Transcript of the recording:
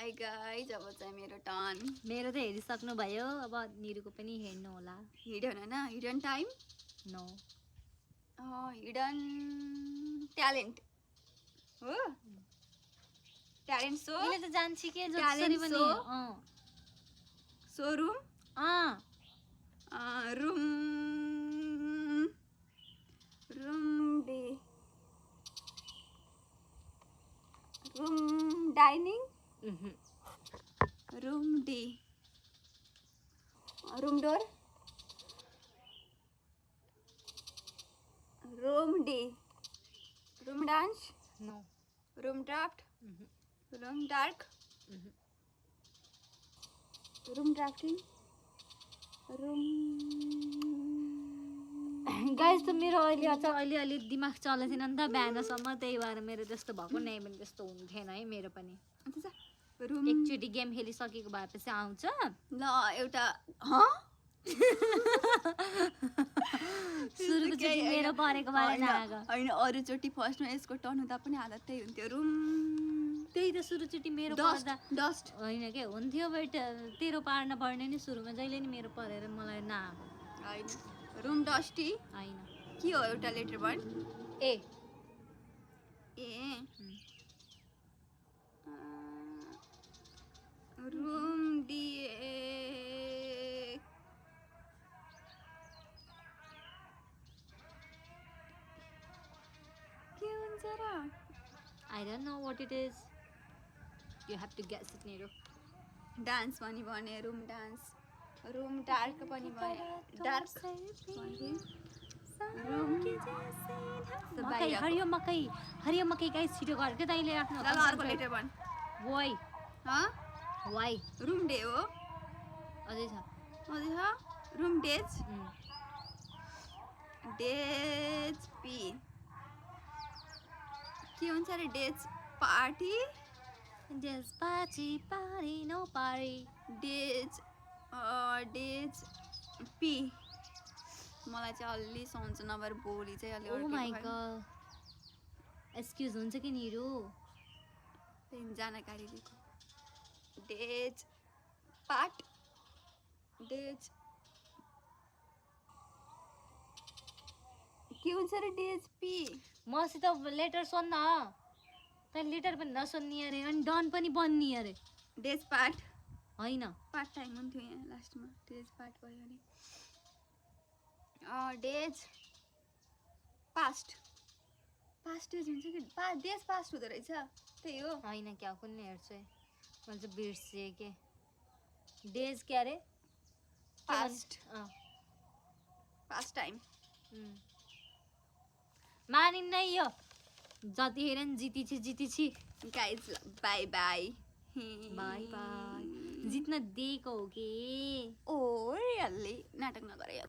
Hi guys, अब चाहिँ मेरो टर्न। मेरो त हेरिसक्नु भयो, अब निरुको पनि हेर्नु होला। हिडन हैन, hidden time. No hidden talent हो। ट्यालेन्ट सो मैले त जान्छु के ट्यालेन्ट जसरी पनि showroom room room day room dining room day room door room day room dance no room draft room dark room drafting room guys त मेरो अहिले अलि दिमाग चलेको थिएन नि त बिहानसम्म, त्यही भएर मेरो त्यस्तो भएको नै पनि त्यस्तो हुन्थेन है मेरो पनि। रूम एकचोटि गेम खेलिसकेको भएपछि आउँछ ल एउटा सुरुचोटि मेरो परेको बारे नआएको होइन, अरूचोटि फर्स्टमा यसको टर्न हुँदा पनि हालत त्यही हुन्थ्यो। रुम त्यही त सुरुचोटि मेरो डस्ट पर्दा डस्ट होइन के हुन्थ्यो, बट तेरो पार्न पर्ने नि सुरुमा जहिले नि मेरो परेर मलाई नआएको होइन। रुम डस्टी होइन। के हो एउटा लेटर वर्ड? ए रुम डी के हुन्छ र? I don't know what it is. You have to guess it, Niru. Dance पनि भने रुम डान्स, रुम डार्क पनि भने डार्क मकै हरियो मकै गाइस छिटो गर के तैले आफ्नो अर्को लेटर भन। वाइ वाइ रुम डे हो अझै छ रुम डेज डेज पी के हुन्छ रे? Days party days party no party days days P मलाई चाहिँ अलि सन्च नभएर भोलि चाहिँ अलि ओ माय गॉड एक्सक्युज हुन्छ कि निरु त्यही जानकारी दिएको। डेज पार्ट डेज के हुन्छ रे? डेज पी मसित लेटर सुन्न तैँले लेटर पनि नसुन्ने अरे अनि डन पनि बन्ने अरे। डेज पार्ट होइन पार्ट टाइम हुन्थ्यो यहाँ लास्टमा, डेज पार्ट भयो नि। डेज पास्ट डेज हुन्छ कि डेज पास्ट हुँदो रहेछ, त्यही हो। होइन क्या कुन हेर्छु है मैले चाहिँ बिर्सेँ के डेज क्या अरे पास्ट टाइम मानिन्न यो जतिखेर नि जितिछि guys bye bye bye bye जित्न दिएको हो कि ओ रियल्ली नाटक नगरे।